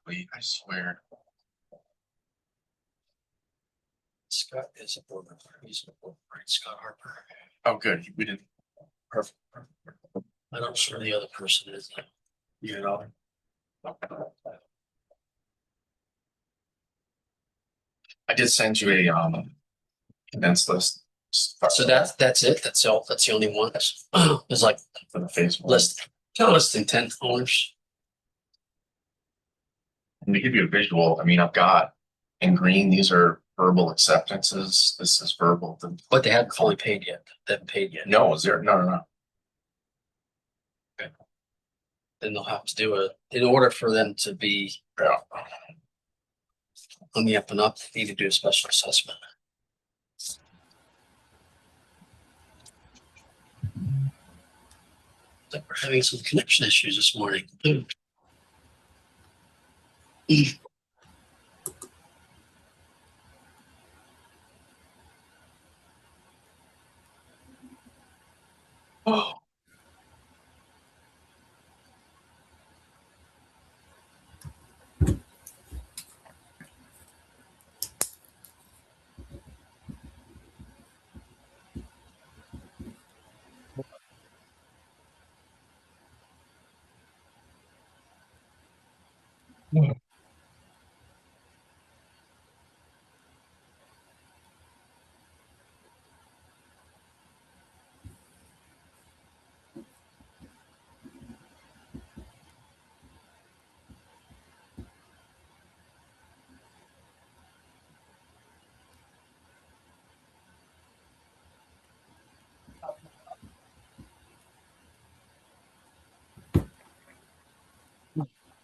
Wait, I swear. Scott is a board member. He's a board member, right? Scott Harper. Oh, good. We did. Perfect. I don't know who the other person is. You know. I did send you a condensed list. So that's it. That's all. That's the only one. There's like For the Facebook less than 10 owners. And to give you a visual, I mean, I've got in green, these are verbal acceptances. This is verbal. But they haven't fully paid yet. They haven't paid yet. No, zero. No. Okay. Then they'll have to do it in order for them to be on the up and up. They need to do a special assessment. I think we're having some connection issues this morning. Oh.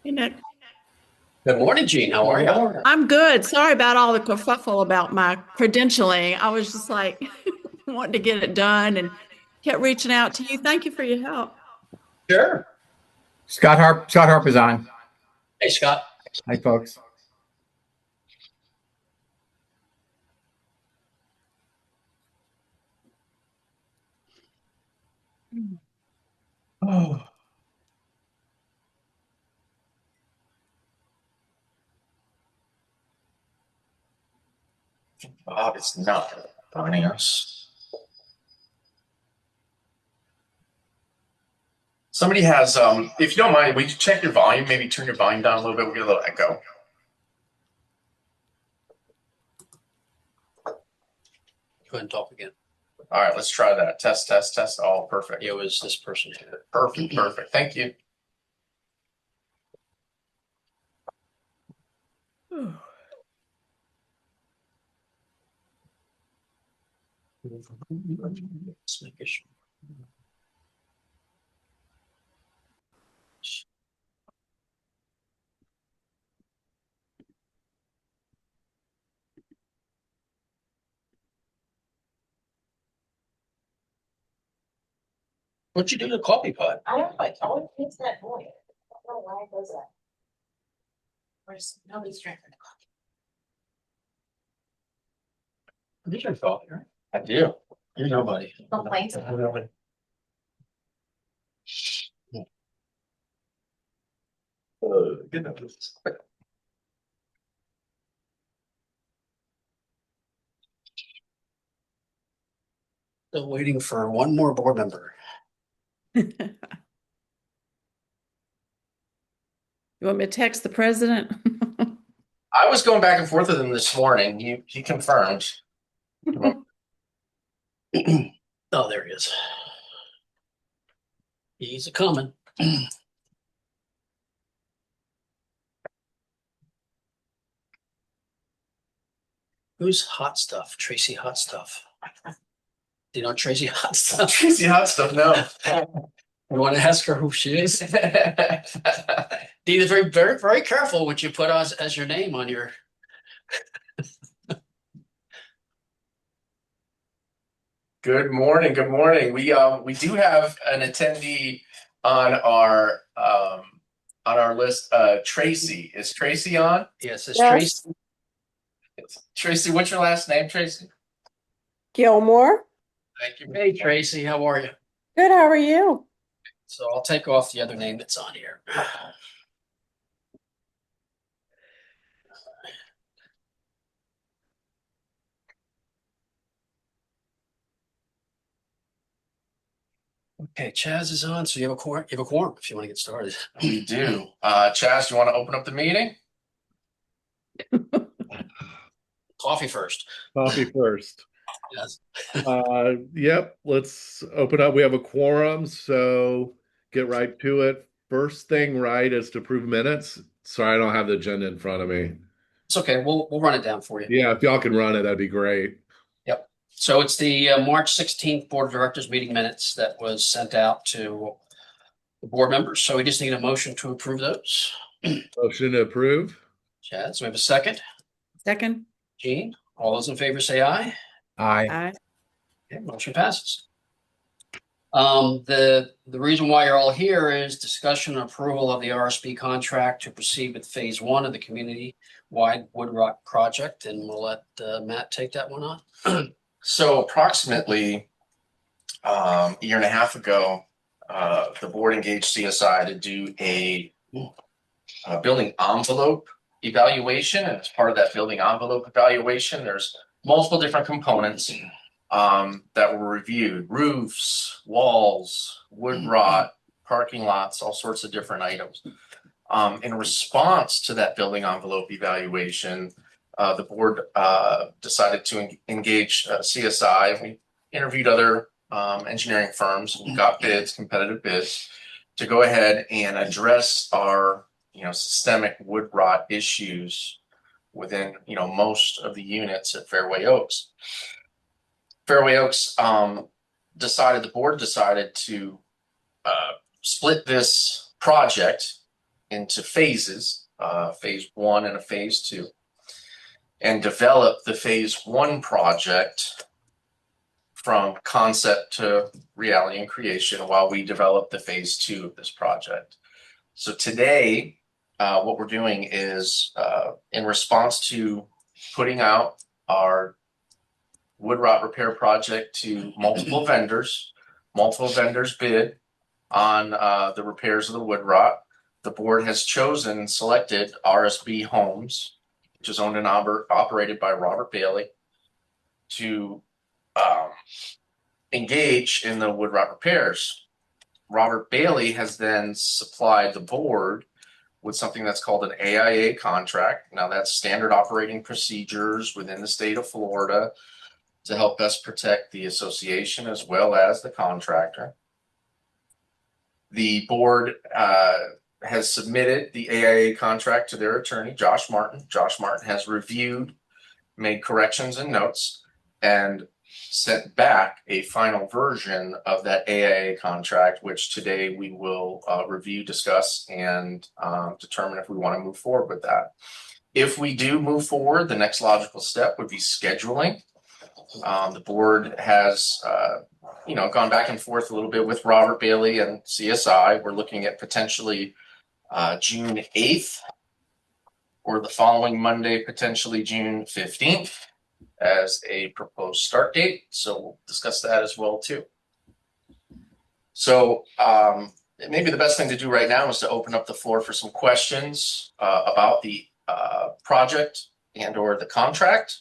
Hey, Nick. Good morning, Gene. How are you? I'm good. Sorry about all the kerfuffle about my credentialing. I was just like wanting to get it done and kept reaching out to you. Thank you for your help. Sure. Scott Harp is on. Hey, Scott. Hi, folks. Oh. Bob is not joining us. Somebody has, if you don't mind, would you check your volume? Maybe turn your volume down a little bit. We'll get a little echo. Go ahead and talk again. All right, let's try that. Test. All perfect. It was this person. Perfect. Thank you. Let's make it short. What'd you do to the coffee pot? I don't know. It always makes that noise. I don't know why it does that. Nobody's drinking the coffee. You drink coffee, right? I do. You're nobody. Complaints. Nobody. Goodness. Still waiting for one more board member. You want me to text the president? I was going back and forth with him this morning. He confirmed. Oh, there he is. He's a coming. Who's Hot Stuff? Tracy Hot Stuff. Do you know Tracy Hot Stuff? Tracy Hot Stuff, no. You want to ask her who she is? Be very careful what you put as your name on your. Good morning. We do have an attendee on our list. Tracy. Is Tracy on? Yes, it's Yes. Tracy. Tracy, what's your last name, Tracy? Gilmore. Thank you. Hey, Tracy, how are you? Good. How are you? So I'll take off the other name that's on here. Okay, Chaz is on, so you have a quorum, if you want to get started. We do. Chaz, you want to open up the meeting? Coffee first. Coffee first. Yes. Yep, let's open up. We have a quorum, so get right to it. First thing, right, is to approve minutes. Sorry, I don't have the agenda in front of me. It's okay. We'll run it down for you. Yeah, if y'all can run it, that'd be great. Yep. So it's the March 16th Board of Directors meeting minutes that was sent out to the board members. So we just need a motion to approve those. Motion to approve. Chad, so we have a second. Second. Gene, all those in favor say aye. Aye. Aye. Okay, motion passes. The reason why you're all here is discussion and approval of the RSP contract to proceed with phase one of the community-wide Wood Rock project, and we'll let Matt take that one on. So approximately a year and a half ago, the board engaged CSI to do a building envelope evaluation. And as part of that building envelope evaluation, there's multiple different components that were reviewed: roofs, walls, wood rot, parking lots, all sorts of different items. In response to that building envelope evaluation, the board decided to engage CSI. We interviewed other engineering firms and got bids, competitive bids, to go ahead and address our systemic wood rot issues within most of the units at Fairway Oaks. Fairway Oaks the board decided to split this project into phases, phase one and a phase two, and develop the phase one project from concept to reality and creation while we develop the phase two of this project. So today, what we're doing is in response to putting out our wood rot repair project to multiple vendors bid on the repairs of the wood rot. The board has selected RSB Homes, which is owned and operated by Robert Bailey, to engage in the wood rot repairs. Robert Bailey has then supplied the board with something that's called an AIA contract. Now, that's standard operating procedures within the state of Florida to help best protect the association as well as the contractor. The board has submitted the AIA contract to their attorney, Josh Martin. Josh Martin has reviewed, made corrections and notes, and sent back a final version of that AIA contract, which today we will review, discuss, and determine if we want to move forward with that. If we do move forward, the next logical step would be scheduling. The board has gone back and forth a little bit with Robert Bailey and CSI. We're looking at potentially June 8th or the following Monday, potentially June 15th as a proposed start date. So we'll discuss that as well too. So maybe the best thing to do right now is to open up the floor for some questions about the project and or the contract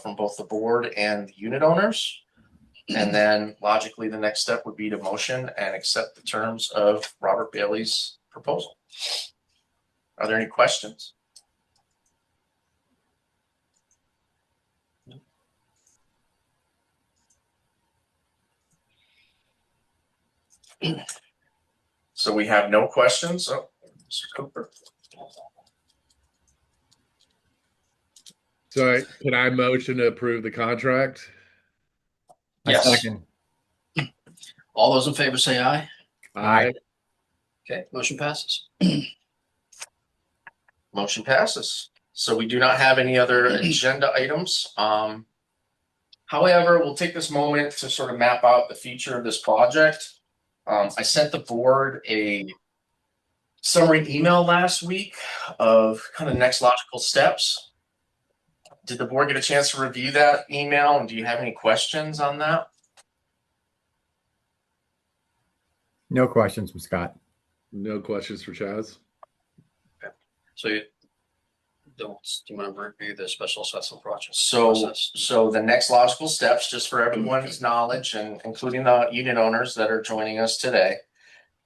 from both the board and the unit owners. And then logically, the next step would be to motion and accept the terms of Robert Bailey's proposal. Are there any questions? So we have no questions. Oh, Mr. Cooper. So can I motion to approve the contract? Yes. Second. All those in favor say aye. Aye. Okay, motion passes. Motion passes. So we do not have any other agenda items. However, we'll take this moment to sort of map out the future of this project. I sent the board a summary email last week of kind of next logical steps. Did the board get a chance to review that email? And do you have any questions on that? No questions from Scott. No questions for Chaz. So Do you want to review the special assessment project? So, process? so the next logical steps, just for everyone's knowledge and including the unit owners that are joining us today,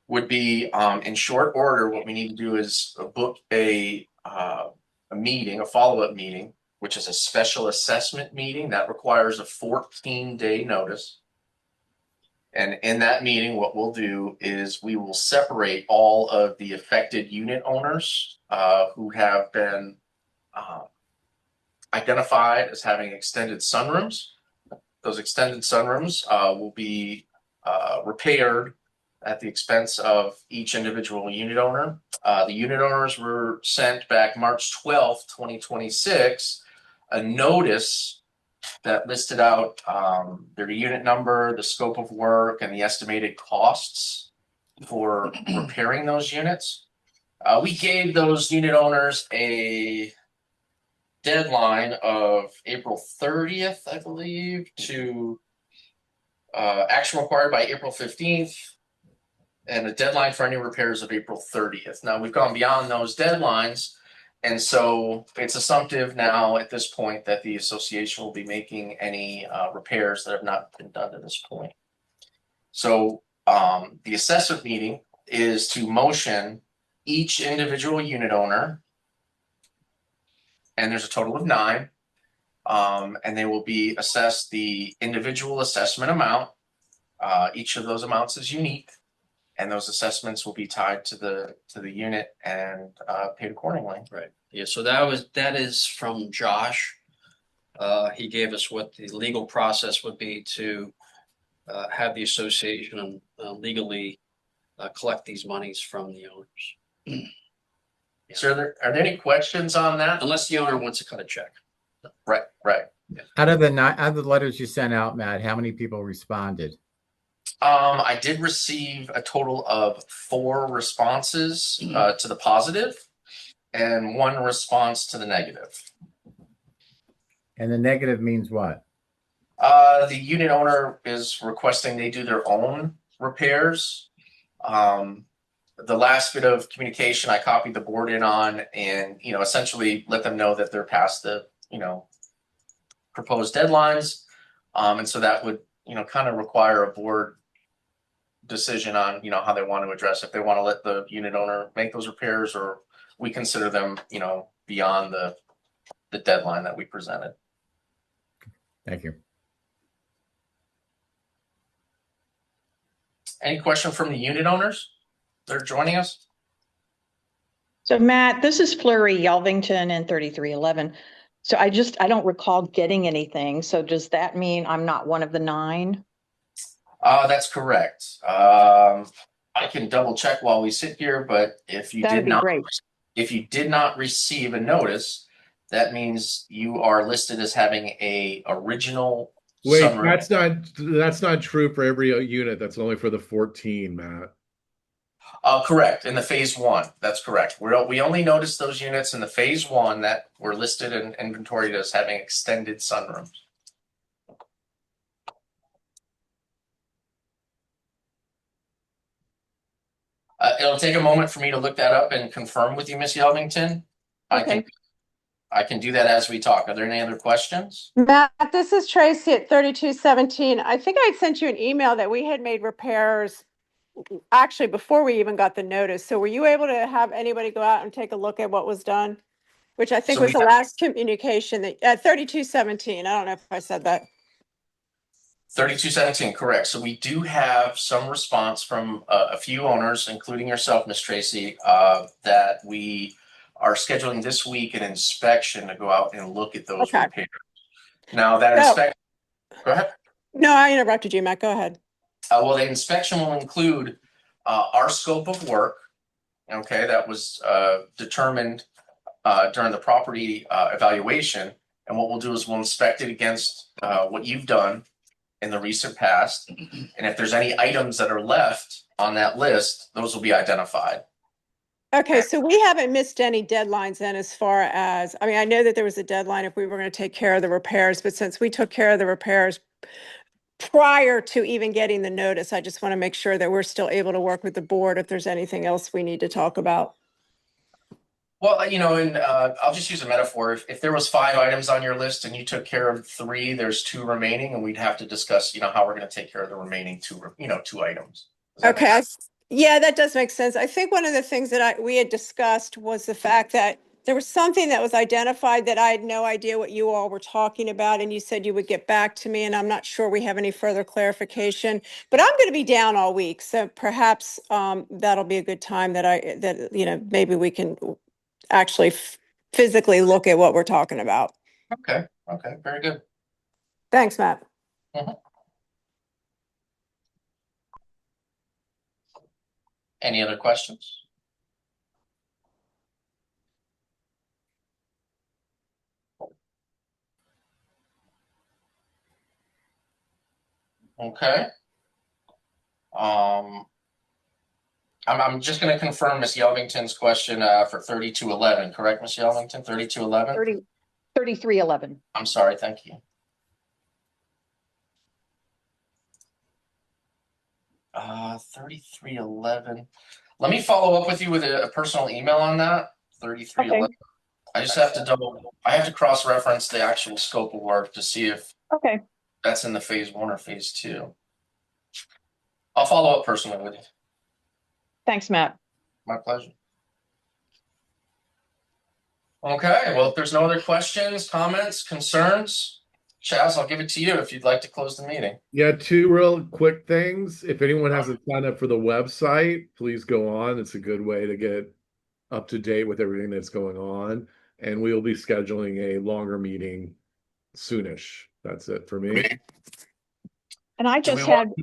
would be, in short order, what we need to do is book a meeting, a follow-up meeting, which is a special assessment meeting that requires a 14-day notice. And in that meeting, what we'll do is we will separate all of the affected unit owners who have been identified as having extended sunrooms. Those extended sunrooms will be repaired at the expense of each individual unit owner. The unit owners were sent back March 12th, 2026, a notice that listed out their unit number, the scope of work, and the estimated costs for repairing those units. We gave those unit owners a deadline of April 30th, I believe, to action required by April 15th, and a deadline for any repairs of April 30th. Now, we've gone beyond those deadlines, and so it's assumptive now at this point that the association will be making any repairs that have not been done to this point. So the assessment meeting is to motion each individual unit owner, and there's a total of 9, and they will be assessed the individual assessment amount. Each of those amounts is unique, and those assessments will be tied to the unit and paid accordingly. Right. Yeah. So that is from Josh. He gave us what the legal process would be to have the association legally collect these monies from the owners. So are there any questions on that? Unless the owner wants to cut a check. Right. Out of the letters you sent out, Matt, how many people responded? I did receive a total of 4 responses to the positive and 1 response to the negative. And the negative means what? The unit owner is requesting they do their own repairs. The last bit of communication I copied the board in on, and essentially let them know that they're past the proposed deadlines, and so that would kind of require a board decision on how they want to address, if they want to let the unit owner make those repairs, or we consider them beyond the deadline that we presented. Thank you. Any question from the unit owners that are joining us? So Matt, this is Flurry Yelvington in 3311. So I don't recall getting anything. So does that mean I'm not one of the 9? That's correct. I can double check while we sit here, but if you That'd did be not, great. if you did not receive a notice, that means you are listed as having a original Wait, sunroom. that's not true for every unit. That's only for the 14, Matt. Correct. In the phase 1, that's correct. We only noticed those units in the phase 1 that were listed and inventoried as having extended sunrooms. It'll take a moment for me to look that up and confirm with you, Ms. Yelvington. Okay. I can do that as we talk. Are there any other questions? Matt, this is Tracy at 3217. I think I sent you an email that we had made repairs actually before we even got the notice. So were you able to have anybody go out and take a look at what was done? Which I think So was we the have- last communication that at 3217. I don't know if I said that. 3217, correct. So we do have some response from a few owners, including yourself, Ms. Tracy, that we are scheduling this week an inspection to go out and look at those Okay. repairs. Now that So- inspection, go ahead. No, I interrupted you, Matt. Go ahead. Well, the inspection will include our scope of work, okay, that was determined during the property evaluation. And what we'll do is we'll inspect it against what you've done in the recent past. And if there's any items that are left on that list, those will be identified. Okay, so we haven't missed any deadlines then as far as, I mean, I know that there was a deadline if we were going to take care of the repairs, but since we took care of the repairs prior to even getting the notice, I just want to make sure that we're still able to work with the board if there's anything else we need to talk about. Well, and I'll just use a metaphor. If there was 5 items on your list and you took care of 3, there's 2 remaining, and we'd have to discuss, how we're going to take care of the remaining 2 items. Does that make Okay, sense? yeah, that does make sense. I think one of the things that we had discussed was the fact that there was something that was identified that I had no idea what you all were talking about, and you said you would get back to me, and I'm not sure we have any further clarification. But I'm going to be down all week, so perhaps that'll be a good time that maybe we can actually physically look at what we're talking about. Okay. Okay. Very good. Thanks, Matt. Mhm. Any other questions? Okay. I'm just going to confirm Miss Yelvington's question for 3211, correct, Miss Yelvington? 3211? 3311. I'm sorry, thank you. 3311. Let me follow up with you with a personal email on that. 3311. I just have to I have to cross-reference the actual scope of work to see if Okay. that's in the phase 1 or phase 2. I'll follow up personally with you. Thanks, Matt. My pleasure. Okay, well, if there's no other questions, comments, concerns, Chaz, I'll give it to you if you'd like to close the meeting. Yeah, 2 real quick things. If anyone hasn't signed up for the website, please go on. It's a good way to get up to date with everything that's going on. And we'll be scheduling a longer meeting soonish. That's it for me. And I Do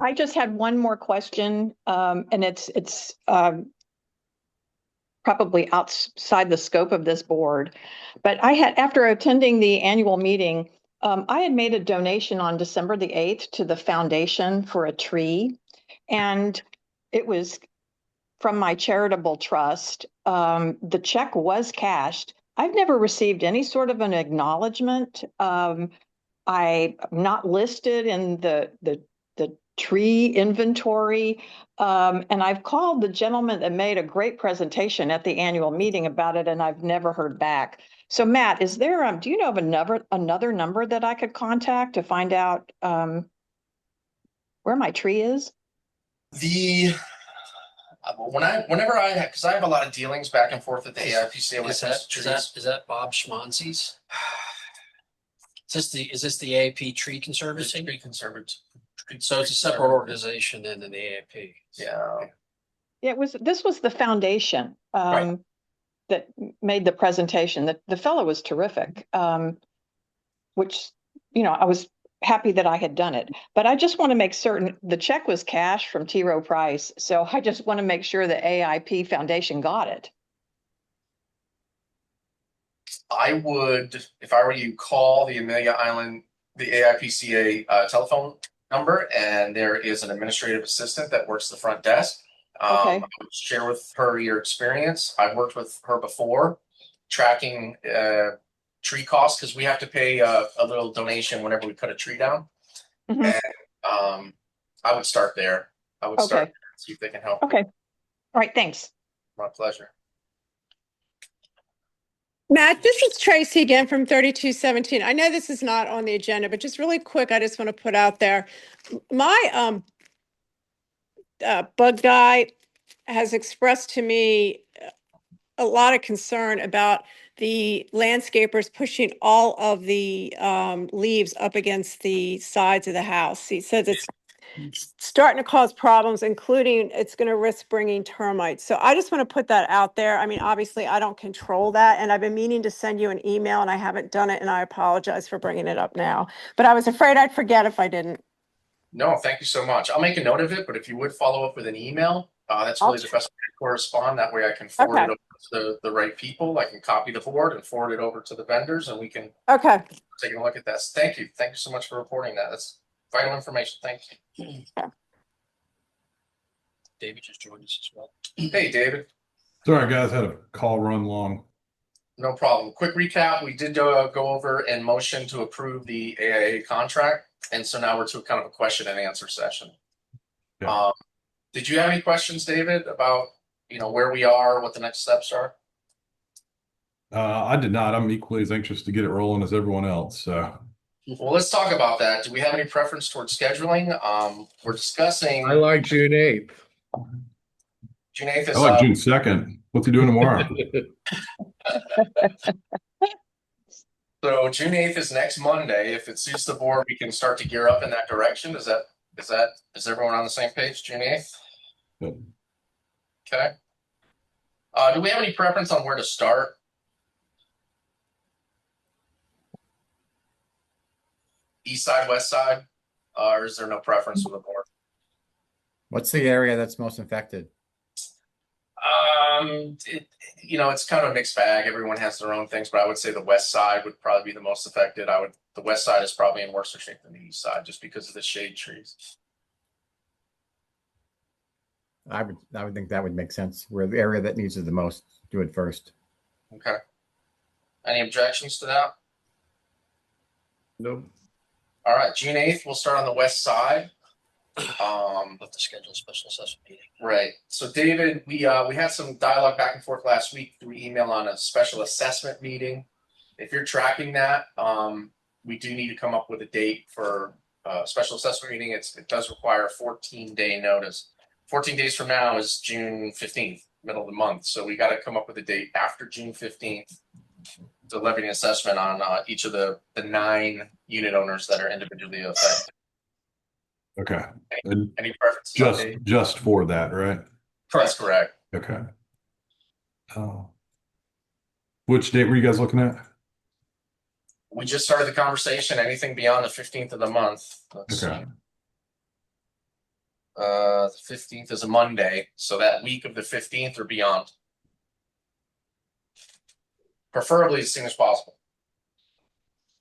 we just had one more question, and it's probably outside the scope of this board. But after attending the annual meeting, I had made a donation on December the 8th to the foundation for a tree. And it was from my charitable trust. The check was cashed. I've never received any sort of an acknowledgement. I'm not listed in the tree inventory. And I've called the gentleman that made a great presentation at the annual meeting about it, and I've never heard back. So Matt, do you know of another number that I could contact to find out where my tree is? Because I have a lot of dealings back and forth with the AIPCA with Is that Bob Schmonzi's? Is this the AAP Tree Conservancy? Tree Conservancy. So it's a separate organization than the AAP. Yeah. This was the foundation Right. that made the presentation. The fellow was terrific, which, I was happy that I had done it. But I just want to make certain the check was cash from T. Rowe Price. So I just want to make sure the AIP Foundation got it. I would, if I were you, call the Amelia Island, the AIPCA telephone number, and there is an administrative assistant that works the front desk. Okay. I would share with her your experience. I've worked with her before, tracking tree costs, because we have to pay a little donation whenever we cut a tree down. Mhm. And I would start there. I would start there and see if they can help. Okay. All right. Thanks. My pleasure. Matt, this is Tracy again from 3217. I know this is not on the agenda, but just really quick, I just want to put out there. My bug guy has expressed to me a lot of concern about the landscapers pushing all of the leaves up against the sides of the house. He says it's starting to cause problems, including it's going to risk bringing termites. So I just want to put that out there. I mean, obviously, I don't control that, and I've been meaning to send you an email, and I haven't done it, and I apologize for bringing it up now. But I was afraid I'd forget if I didn't. No, thank you so much. I'll make a note of it, but if you would follow up with an email, that's really the best way to correspond. That way I can forward it over to the right people. I can copy the board and forward it over to the vendors, and we can take a look at this. Thank you. Thank you so much for reporting that. That's vital information. Thank you. David just joined us as well. Hey, David. Sorry, guys, had a call run long. No problem. Quick recap. We did go over and motion to approve the AIA contract. And so now we're to kind of a question and answer session. Yeah. Did you have any questions, David, about, where we are, what the next steps are? I did not. I'm equally as anxious to get it rolling as everyone else. So Well, let's talk about that. Do we have any preference towards scheduling? We're discussing I like June 8th. June 8th I is like June 2nd. What's he doing tomorrow? so June 8th is next Monday. If it suits the board, we can start to gear up in that direction. Is everyone on the same page? June 8th? Good. Okay. Do we have any preference on where to start? East side, west side? Or is there no preference for the board? What's the area that's most affected? It's kind of a mixed bag. Everyone has their own things, but I would say the west side would probably be the most affected. The west side is probably in worse shape than the east side just because of the shade trees. I would think that would make sense. Where the area that needs it the most, do it first. Okay. Any objections to that? Nope. All right, June 8th, we'll start on the west side. We'll have to schedule a special assessment meeting. Right. So David, we had some dialogue back and forth last week through email on a special assessment meeting. If you're tracking that, we do need to come up with a date for a special assessment meeting. It does require a 14-day notice. 14 days from now is June 15th, middle of the month. So we got to come up with a date after June 15th to levy an assessment on each of the 9 unit owners that are individually affected. Okay. And Any preference? just for that, right? That's correct. Okay. Which date were you guys looking at? We just started the conversation. Anything beyond the 15th of the month. Let's Okay. see. The 15th is a Monday, so that week of the 15th or beyond. Preferably as soon as possible.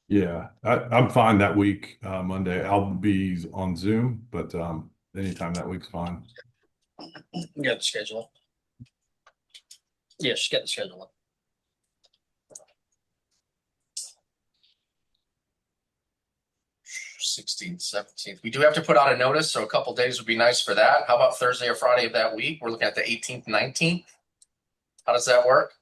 Yeah, I'm fine that week, Monday. I'll be on Zoom, but anytime that week's fine. You got the schedule. Yes, get the schedule. 16th, 17th. We do have to put out a notice, so a couple days would be nice for that. How about Thursday or Friday of that week? We're looking at the 18th, 19th. How does that work?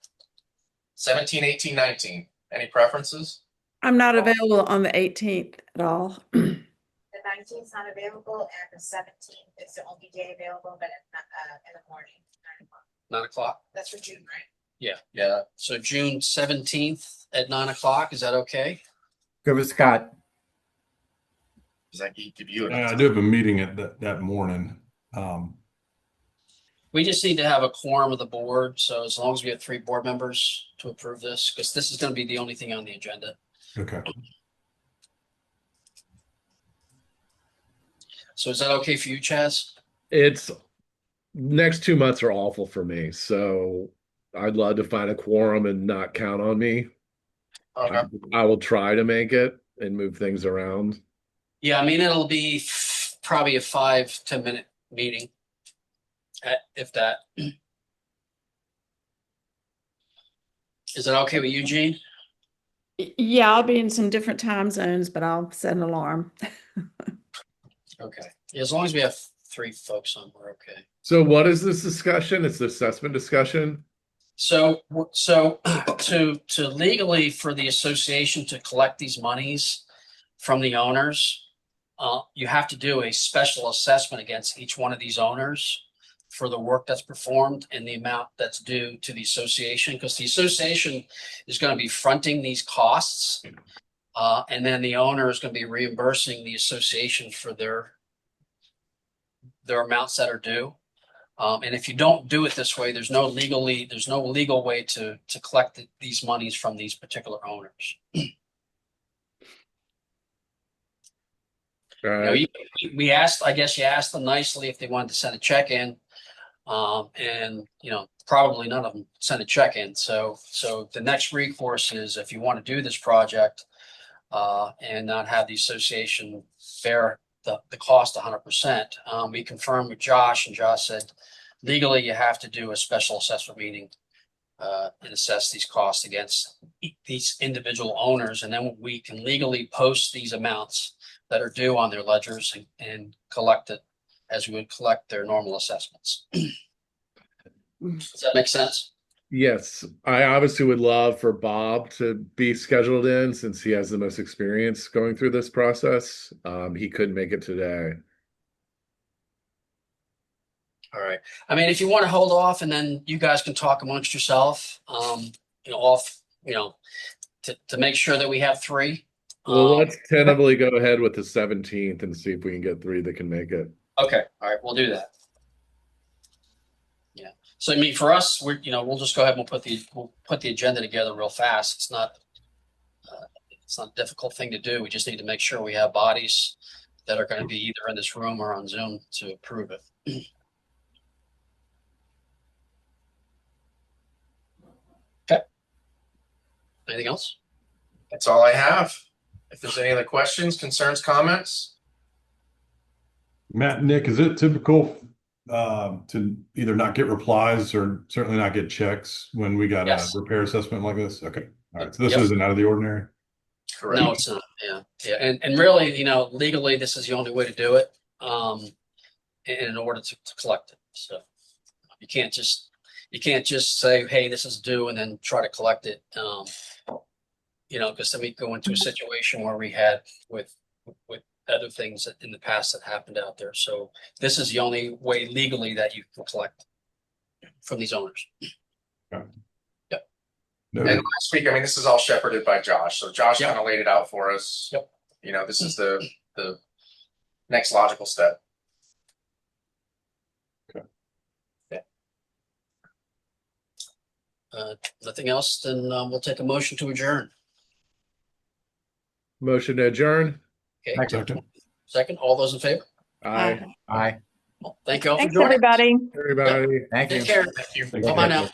17, 18, 19. Any preferences? I'm not available on the 18th at all. The 19th is not available and the 17th is the only day available, but in the morning, 9 o'clock. 9 o'clock. That's for June, right? Yeah. So June 17th at 9 o'clock. Is that okay? Good with Scott. Does that give you I do have a meeting at that morning. We just need to have a quorum of the board. So as long as we have 3 board members to approve this, because this is going to be the only thing on the agenda. Okay. So is that okay for you, Chaz? It's next 2 months are awful for me, so I'd love to find a quorum and not count on me. Okay. I will try to make it and move things around. Yeah, I mean, it'll be probably a 5-10 minute meeting, if that. Is that okay with you, Gene? Yeah, I'll be in some different time zones, but I'll set an alarm. Okay. Yeah, as long as we have 3 folks on, we're okay. So what is this discussion? It's the assessment discussion. So to legally for the association to collect these monies from the owners, you have to do a special assessment against each one of these owners for the work that's performed and the amount that's due to the association, because the association is going to be fronting these costs, and then the owner is going to be reimbursing the association for their amounts that are due. And if you don't do it this way, there's no legal way to collect these monies from these particular owners. All right. We asked, I guess you asked them nicely if they wanted to send a check in, and probably none of them sent a check in. So the next recourse is if you want to do this project and not have the association bear the cost 100%. We confirmed with Josh, and Josh said legally you have to do a special assessment meeting and assess these costs against these individual owners, and then we can legally post these amounts that are due on their ledgers and collect it as we would collect their normal assessments. Does that make sense? Yes, I obviously would love for Bob to be scheduled in since he has the most experience going through this process. He couldn't make it today. All right. I mean, if you want to hold off and then you guys can talk amongst yourself, off, to make sure that we have three. Well, let's tentatively go ahead with the 17th and see if we can get three that can make it. Okay. All right. We'll do that. Yeah. So, I mean, for us, we'll just go ahead and we'll put the agenda together real fast. It's not a difficult thing to do. We just need to make sure we have bodies that are going to be either in this room or on Zoom to approve it. Okay. Anything else? That's all I have. If there's any other questions, concerns, comments, Matt, Nick, is it typical to either not get replies or certainly not get checks when we got Yes. a repair assessment like this? Okay. All right. So this Yep. isn't out of the ordinary. correct? No, it's not. Yeah. Yeah. And really, legally, this is the only way to do it. In order to collect it. So you can't just say, hey, this is due, and then try to collect it. Because then we go into a situation where we had with other things in the past that happened out there. So this is the only way legally that you can collect from these owners. No. And last week, I mean, this is all shepherded by Josh. So Josh Yep. kind of laid it out for us. Yep. This is the next logical step. Nothing else, then we'll take a motion to adjourn. Motion to adjourn. Okay. Second. Second, all those in favor? Aye. Aye. Well, thank you all for Thanks, joining. everybody. Everybody. Thank you. Take care. Thank you. Thank you. Bye-bye now.